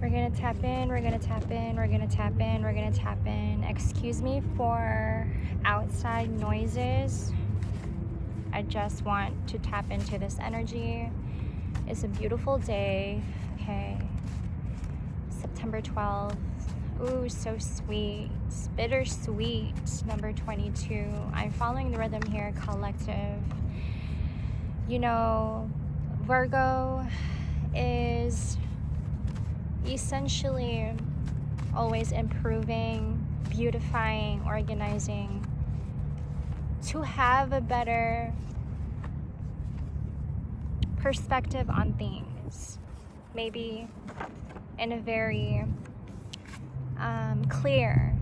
We're gonna tap in, we're gonna tap in, we're gonna tap in, we're gonna tap in. Excuse me for outside noises. I just want to tap into this energy. It's a beautiful day, okay? September 12th. Ooh, so sweet. Bittersweet, number 22. I'm following the rhythm here, collective. You know, Virgo is essentially always improving, beautifying, organizing to have a better perspective on things. Maybe in a very clear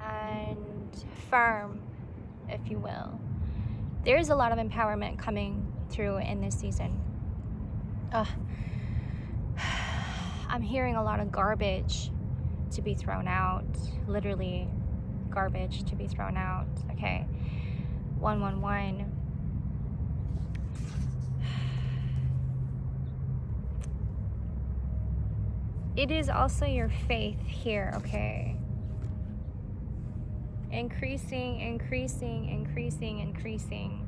and firm, if you will. There's a lot of empowerment coming through in this season. I'm hearing a lot of garbage to be thrown out. Literally, garbage to be thrown out. Okay. 111. It is also your faith here, okay? Increasing, increasing, increasing, increasing.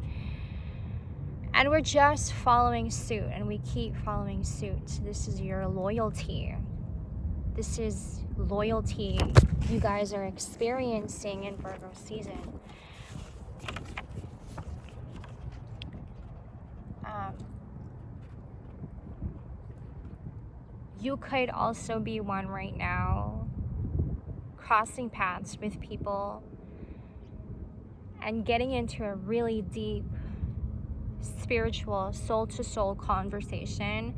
And we're just following suit, and we keep following suit. This is your loyalty. This is loyalty you guys are experiencing in Virgo season. You could also be one right now crossing paths with people and getting into a really deep spiritual soul-to-soul conversation.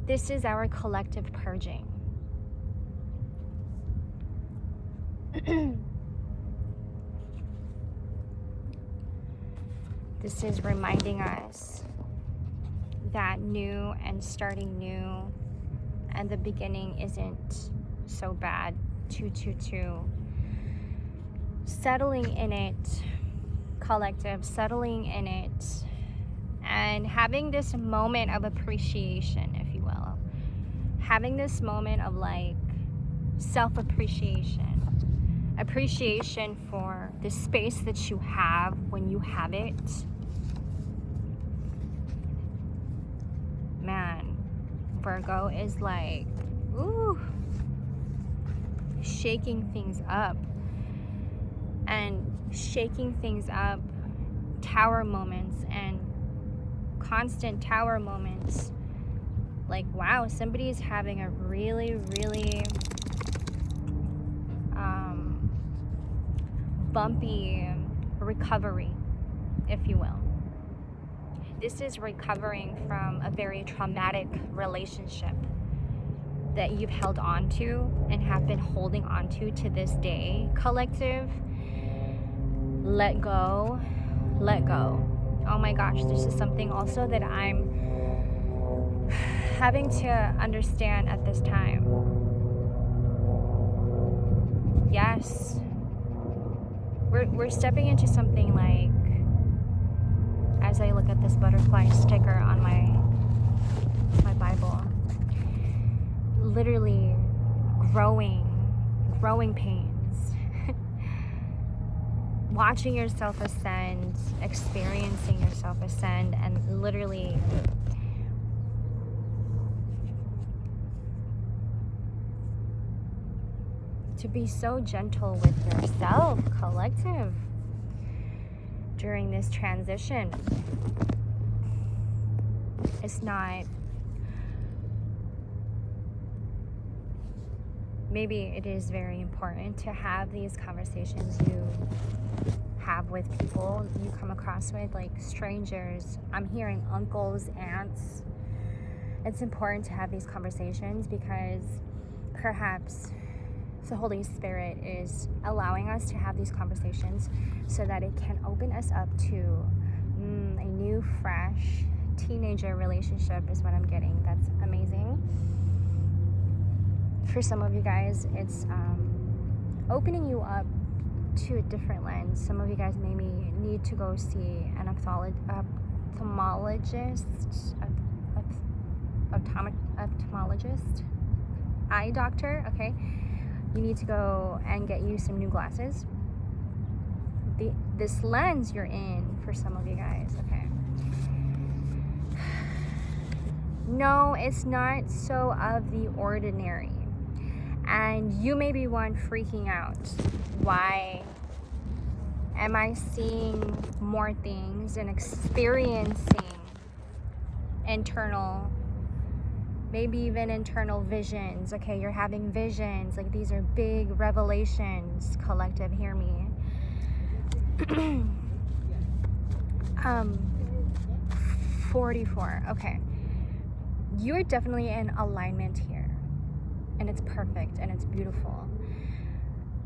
This is our collective purging. This is reminding us that new and starting new and the beginning isn't so bad. 222. Settling in it, collective, settling in it, and having this moment of appreciation, if you will. Having this moment of like self-appreciation. Appreciation for the space that you have when you have it. Man, Virgo is like, ooh, shaking things up. And shaking things up, tower moments and constant tower moments. Like, wow, somebody's having a really, really bumpy recovery, if you will. This is recovering from a very traumatic relationship that you've held on to and have been holding on to this day. Collective, let go, let go. Oh my gosh, this is something also that I'm having to understand at this time. Yes, we're stepping into something like, as I look at this butterfly sticker on my Bible, literally growing pains. Watching yourself ascend, experiencing yourself ascend, and literally to be so gentle with yourself, collective, during this transition. It's not, maybe it is very important to have these conversations you have with people you come across with, like strangers. I'm hearing uncles, aunts. It's important to have these conversations because perhaps the Holy Spirit is allowing us to have these conversations so that it can open us up to a new, fresh teenager relationship is what I'm getting. That's amazing. For some of you guys, it's opening you up to a different lens. Some of you guys maybe need to go see an ophthalmologist. ophthalmologist, eye doctor, okay? You need to go and get you some new glasses. This lens you're in, for some of you guys, okay? No, it's not so of the ordinary. And you may be one freaking out. Why am I seeing more things and experiencing internal, maybe even internal visions? Okay, you're having visions. Like, these are big revelations. Collective, hear me. 44. Okay. You're definitely in alignment here. And it's perfect and it's beautiful.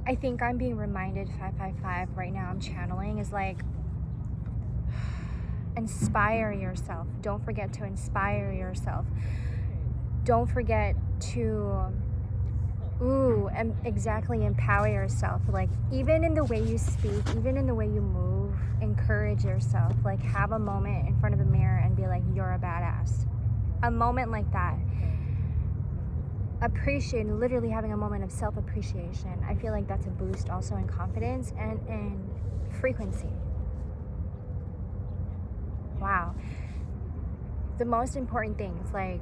I think I'm being reminded, 555 right now, I'm channeling, is like, inspire yourself. Don't forget to inspire yourself. Don't forget to, exactly, empower yourself. Like, even in the way you speak, even in the way you move, encourage yourself. Like, have a moment in front of the mirror and be like, you're a badass. A moment like that. Appreciate, literally having a moment of self-appreciation. I feel like that's a boost also in confidence and in frequency. Wow. The most important things, like,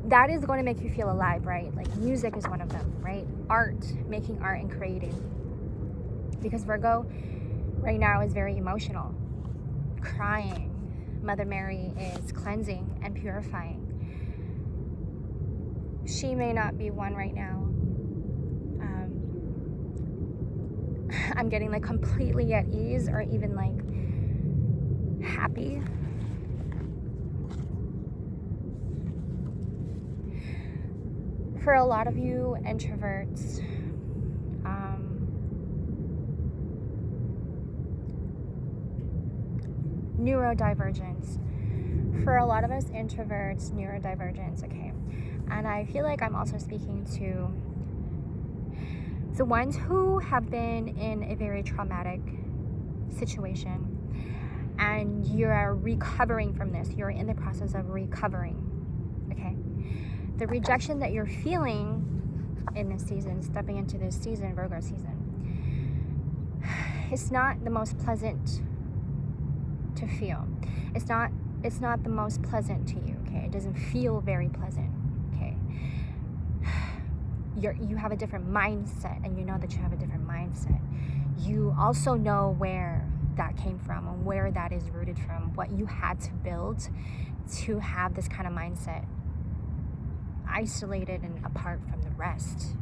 that is going to make you feel alive, right? Like, music is one of them, right? Art, making art and creating. Because Virgo right now is very emotional, crying. Mother Mary is cleansing and purifying. She may not be one right now. I'm getting like completely at ease or even like happy. For a lot of you introverts, neurodivergence. For a lot of us introverts, neurodivergence, okay. And I feel like I'm also speaking to the ones who have been in a very traumatic situation and you're recovering from this. You're in the process of recovering, okay? The rejection that you're feeling in this season, stepping into this season, Virgo season, it's not the most pleasant to feel. It's not the most pleasant to you, okay? It doesn't feel very pleasant, okay? You have a different mindset, and you know that you have a different mindset. You also know where that came from and where that is rooted from, what you had to build to have this kind of mindset, isolated and apart from the rest.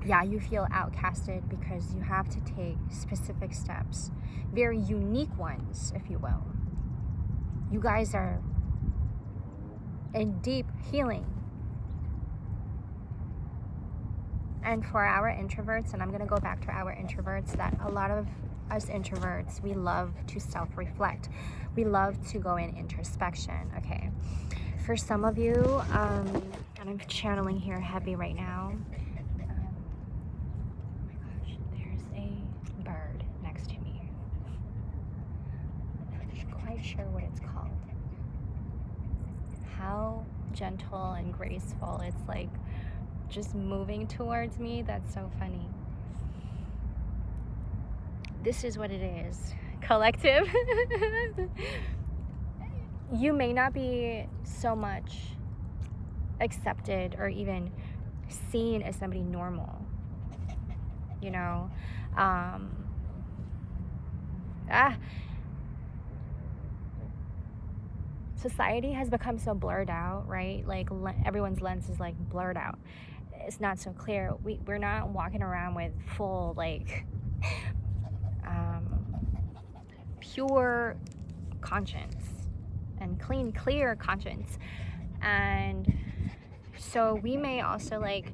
Yeah, you feel outcasted because you have to take specific steps, very unique ones, if you will. You guys are in deep healing. And for our introverts, and I'm going to go back to our introverts, that a lot of us introverts, we love to self-reflect. We love to go in introspection, okay? For some of you, and I'm channeling here heavy right now. Oh my gosh, there's a bird next to me. I'm not quite sure what it's called. How gentle and graceful. It's like just moving towards me. That's so funny. This is what it is, collective. You may not be so much accepted or even seen as somebody normal, you know. Society has become so blurred out, right? Like everyone's lens is like blurred out. It's not so clear. We're not walking around with full like pure conscience and clear conscience. And so we may also like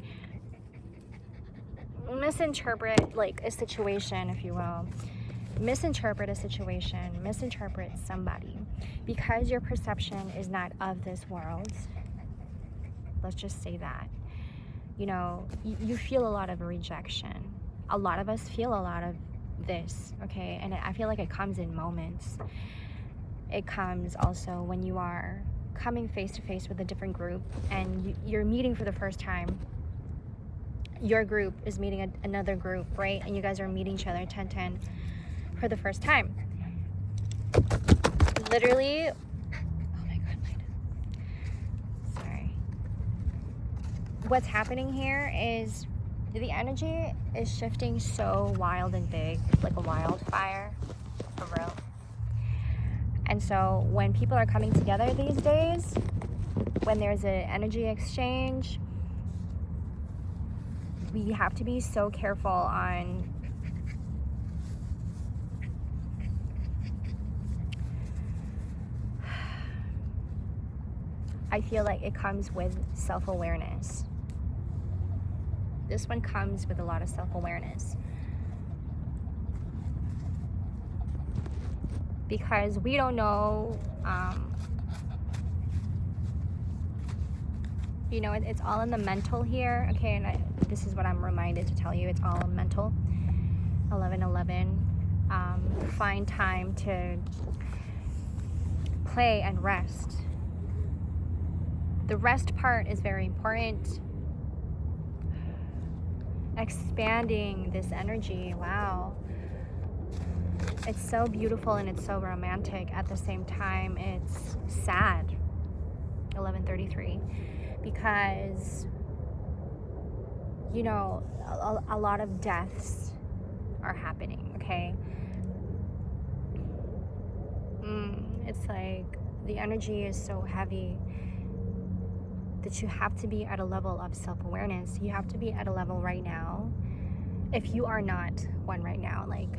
misinterpret like a situation, if you will. Misinterpret a situation, misinterpret somebody, because your perception is not of this world. Let's just say that. You know, you feel a lot of rejection. A lot of us feel a lot of this, okay? And I feel like it comes in moments. It comes also when you are coming face to face with a different group, and you're meeting for the first time. Your group is meeting another group, right? And you guys are meeting each other 10-10 for the first time. Literally, oh my god, sorry. What's happening here is the energy is shifting so wild and big, like a wildfire, for real. And so when people are coming together these days, when there's an energy exchange, we have to be so careful on I feel like it comes with self-awareness. This one comes with a lot of self-awareness. Because we don't know, you know, it's all in the mental here. Okay, and this is what I'm reminded to tell you. It's all mental. 11-11. Find time to play and rest. The rest part is very important. Expanding this energy. Wow. It's so beautiful and it's so romantic. At the same time, it's sad. 11:33. Because, you know, a lot of deaths are happening, okay? It's like the energy is so heavy that you have to be at a level of self-awareness. You have to be at a level right now, if you are not one right now, like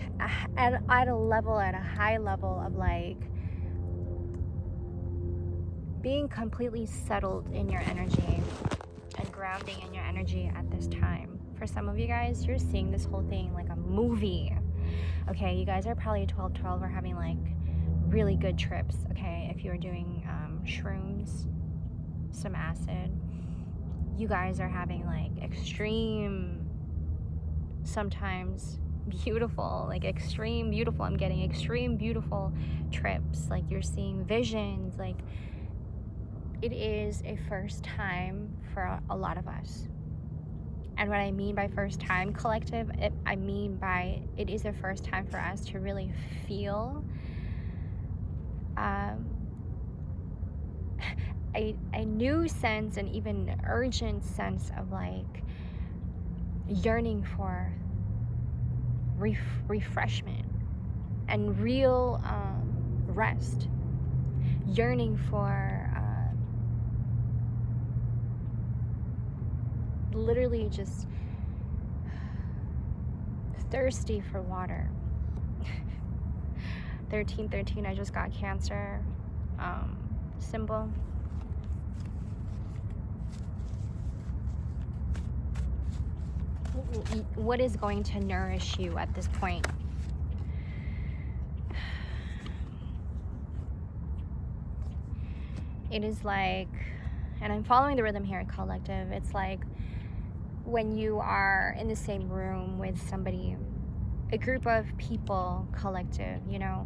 at a level, at a high level of like being completely settled in your energy and grounding in your energy at this time. For some of you guys, you're seeing this whole thing like a movie. Okay, you guys are probably 12-12 or having like really good trips. Okay, if you're doing shrooms, some acid, you guys are having like extreme, sometimes beautiful, like extreme beautiful, I'm getting extreme beautiful trips. Like you're seeing visions. Like it is a first time for a lot of us. And what I mean by first time collective, I mean by it is the first time for us to really feel a new sense, and even urgent sense of like yearning for refreshment and real rest, yearning for literally just thirsty for water. 1313, I just got Cancer symbol. What is going to nourish you at this point? It is like, and I'm following the rhythm here, collective. It's like when you are in the same room with somebody, a group of people, collective, you know,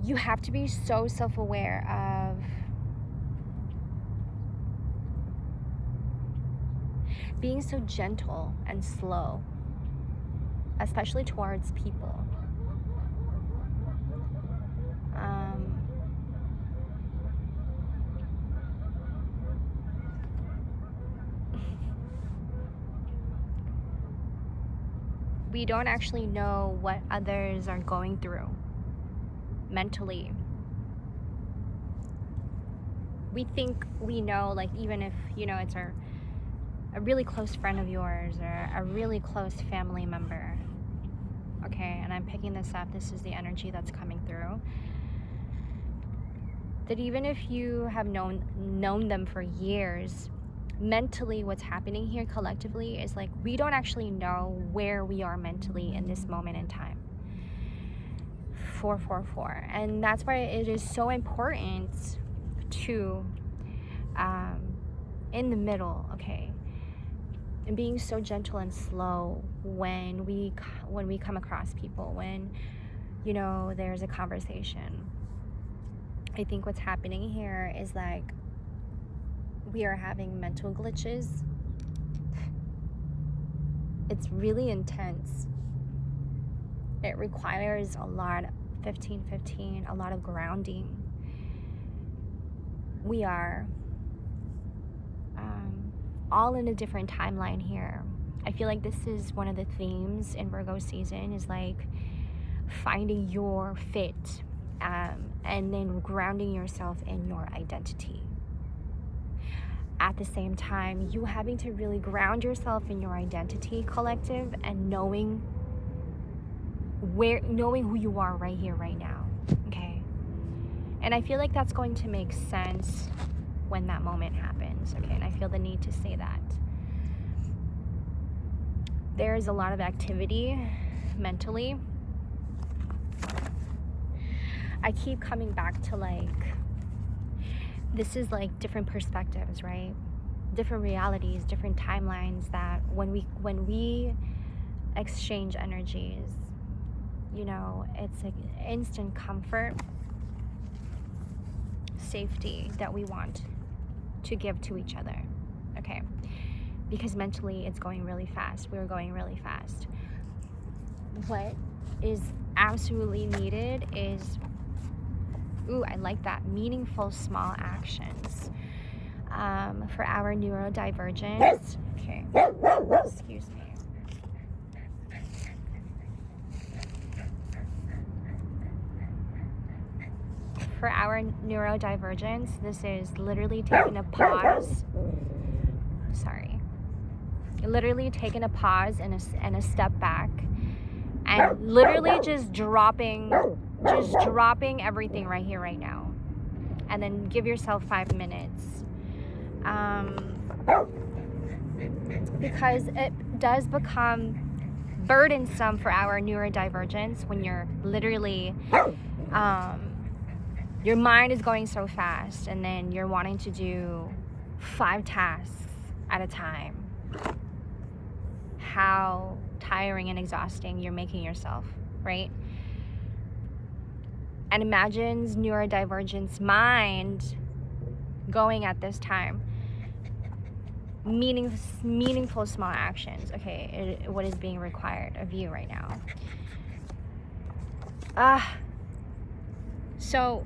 you have to be so self-aware of being so gentle and slow, especially towards people. We don't actually know what others are going through mentally. We think we know, like even if, you know, it's a really close friend of yours or a really close family member. Okay, and I'm picking this up. This is the energy that's coming through. That even if you have known them for years, mentally what's happening here collectively is like we don't actually know where we are mentally in this moment in time. 444. And that's why it is so important to in the middle, okay, and being so gentle and slow when we come across people, when, you know, there's a conversation. I think what's happening here is like we are having mental glitches. It's really intense. It requires a lot, 15-15, a lot of grounding. We are all in a different timeline here. I feel like this is one of the themes in Virgo season, is like finding your fit, and then grounding yourself in your identity. At the same time, you having to really ground yourself in your identity, collective, and knowing who you are right here, right now. Okay? And I feel like that's going to make sense when that moment happens. Okay? And I feel the need to say that. There's a lot of activity mentally. I keep coming back to like, this is like different perspectives, right? Different realities, different timelines, that when we exchange energies, you know, it's like instant comfort, safety that we want to give to each other. Okay? Because mentally it's going really fast. We're going really fast. What is absolutely needed is, I like that, meaningful small actions. For our neurodivergence, okay, excuse me. For our neurodivergence, this is literally taking a pause. Sorry. Literally taking a pause and a step back, and literally just dropping everything right here, right now, and then give yourself 5 minutes, because it does become burdensome for our neurodivergence when you're literally your mind is going so fast, and then you're wanting to do 5 tasks at a time. How tiring and exhausting you're making yourself, right? And imagine neurodivergence mind going at this time. Meaningful small actions. Okay, what is being required of you right now? So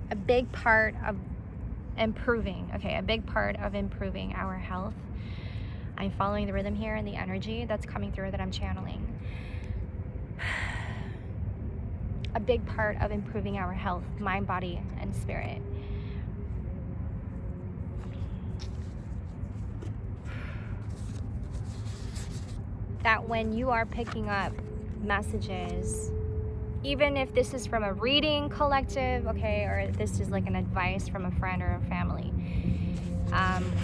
a big part of improving our health. I'm following the rhythm here and the energy that's coming through that I'm channeling. A big part of improving our health, mind, body, and spirit. That when you are picking up messages, even if this is from a reading collective, okay, or this is like an advice from a friend or a family,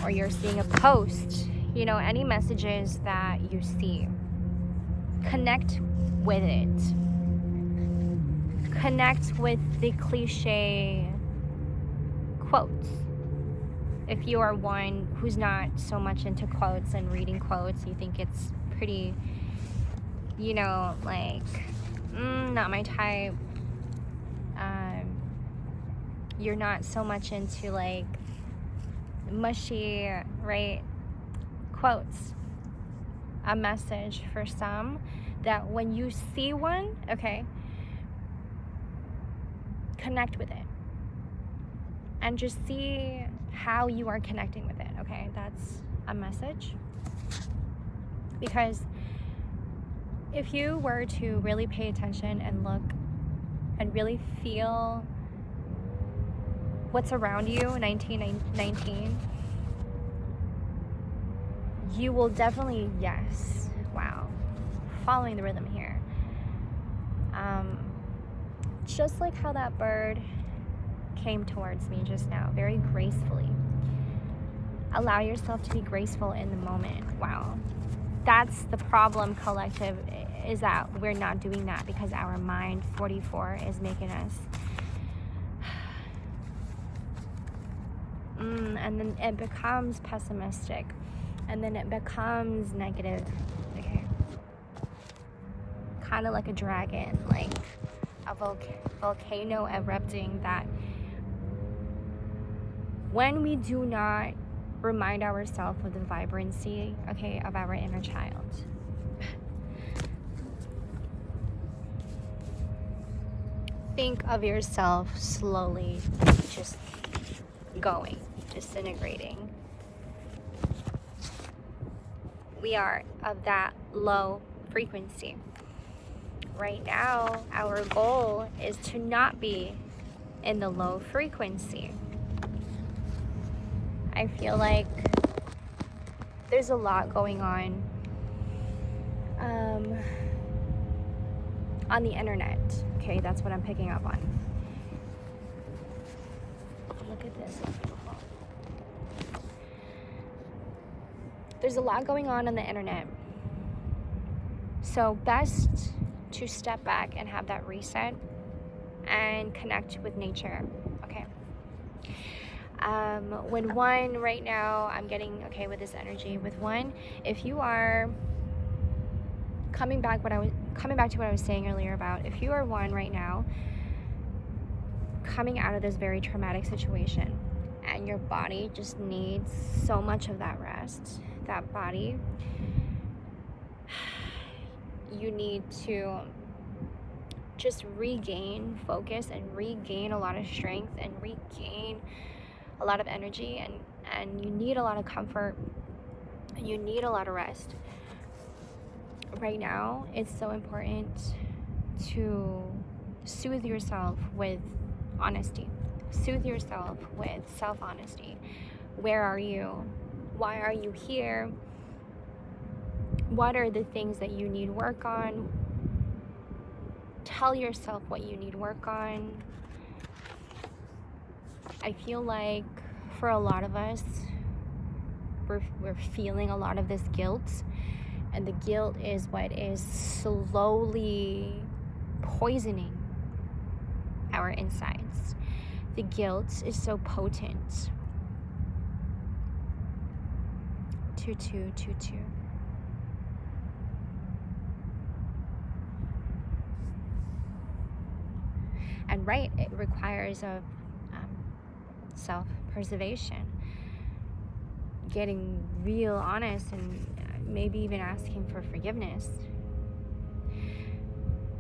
or you're seeing a post, you know, any messages that you see, connect with it. Connect with the cliche quotes. If you are one who's not so much into quotes and reading quotes, you think it's pretty, you know, like, not my type. You're not so much into like mushy, right, quotes. A message for some that when you see one, okay, connect with it and just see how you are connecting with it. Okay, that's a message. Because if you were to really pay attention and look and really feel what's around you in 1919, you will definitely, yes, wow, following the rhythm here. Just like how that bird came towards me just now, very gracefully. Allow yourself to be graceful in the moment. Wow. That's the problem, collective, is that we're not doing that because our mind 44 is making us and then it becomes pessimistic, and then it becomes negative. Okay, kind of like a dragon, like a volcano erupting, that when we do not remind ourselves of the vibrancy, okay, of our inner child, think of yourself slowly just going, disintegrating. We are of that low frequency. Right now, our goal is to not be in the low frequency. I feel like there's a lot going on the internet. Okay, that's what I'm picking up on. Look at this. It's beautiful. There's a lot going on the internet. So best to step back and have that reset and connect with nature. Okay. When one, right now, I'm getting okay with this energy. With one, if you are coming back to what I was saying earlier about, if you are one right now coming out of this very traumatic situation and your body just needs so much of that rest, that body, you need to just regain focus and regain a lot of strength and regain a lot of energy, and you need a lot of comfort and you need a lot of rest. Right now, it's so important to soothe yourself with honesty. Soothe yourself with self-honesty. Where are you? Why are you here? What are the things that you need work on? Tell yourself what you need work on. I feel like for a lot of us, we're feeling a lot of this guilt, and the guilt is what is slowly poisoning our insides. The guilt is so potent. 2222. And right, it requires a self-preservation, getting real honest, and maybe even asking for forgiveness,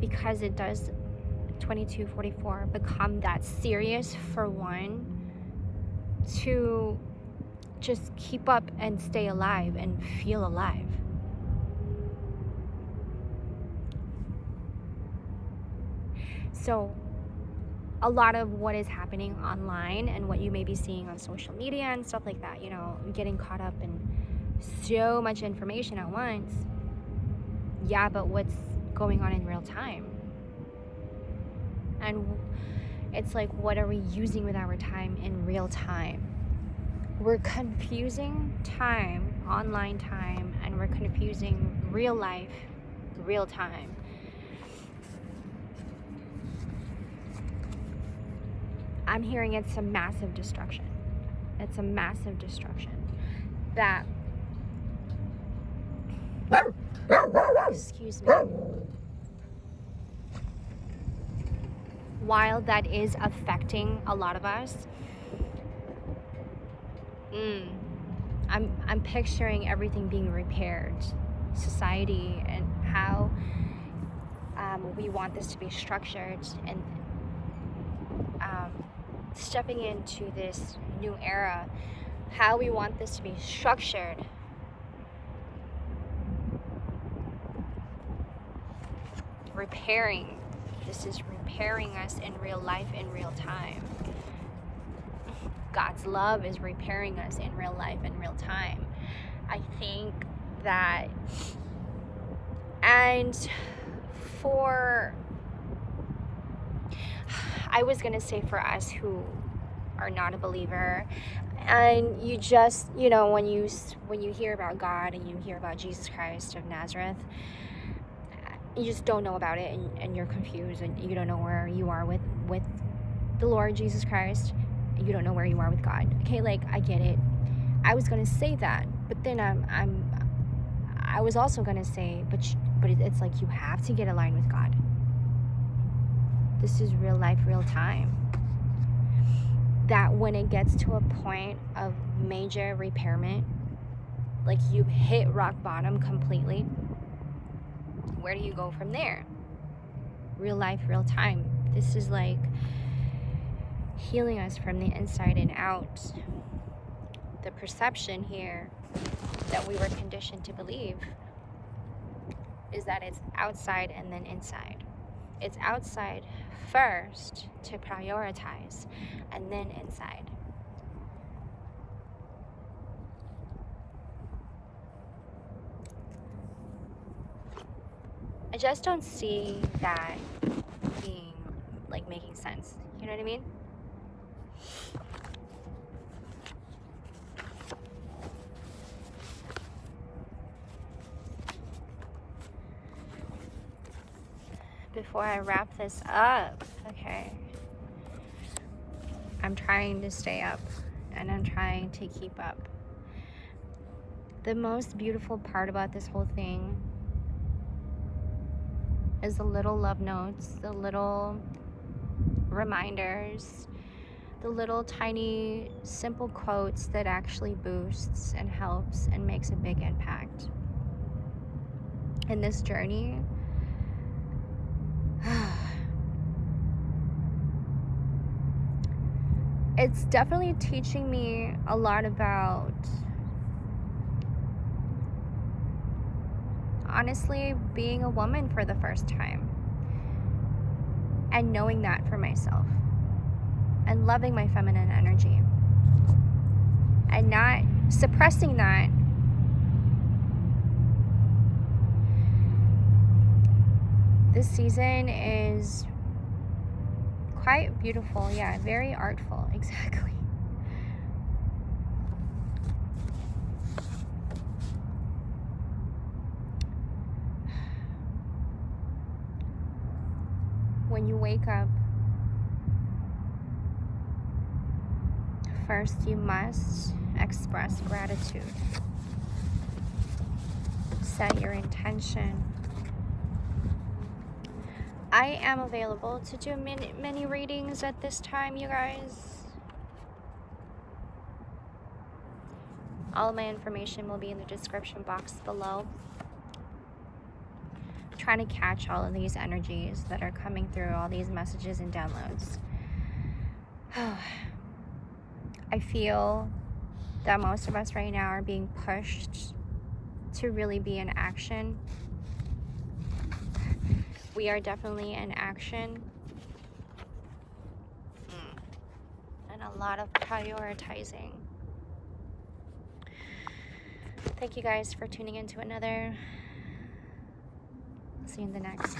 because it does 2244 become that serious for one to just keep up and stay alive and feel alive. So a lot of what is happening online and what you may be seeing on social media and stuff like that, you know, getting caught up in so much information at once. Yeah, but what's going on in real time? And it's like, what are we using with our time in real time? We're confusing time, online time, and we're confusing real life, real time. I'm hearing it's a massive destruction. It's a massive destruction. That, excuse me, while that is affecting a lot of us, I'm picturing everything being repaired, society, and how we want this to be structured, and stepping into this new era, how we want this to be structured. Repairing. This is repairing us in real life, in real time. God's love is repairing us in real life, in real time. I think that, and I was gonna say for us who are not a believer, and you just, you know, when you hear about God and you hear about Jesus Christ of Nazareth, you just don't know about it, and you're confused, and you don't know where you are with the Lord Jesus Christ. You don't know where you are with God. Okay, like, I get it. I was gonna say that, but then I was also gonna say, but it's like, you have to get aligned with God. This is real life, real time. That when it gets to a point of major repairment, like you've hit rock bottom completely, where do you go from there? Real life, real time. This is like healing us from the inside and out. The perception here that we were conditioned to believe is that it's outside and then inside. It's outside first to prioritize, and then inside. I just don't see that being, like, making sense. You know what I mean? Before I wrap this up, okay, I'm trying to stay up and I'm trying to keep up. The most beautiful part about this whole thing is the little love notes, the little reminders, the little tiny simple quotes that actually boosts and helps and makes a big impact. In this journey, it's definitely teaching me a lot about, honestly, being a woman for the first time and knowing that for myself and loving my feminine energy and not suppressing that. This season is quite beautiful. Yeah, very artful. Exactly. When you wake up, first you must express gratitude. Set your intention. I am available to do many readings at this time, you guys. All of my information will be in the description box below. I'm trying to catch all of these energies that are coming through, all these messages and downloads. I feel that most of us right now are being pushed to really be in action. We are definitely in action. And a lot of prioritizing. Thank you guys for tuning in to another. See you in the next.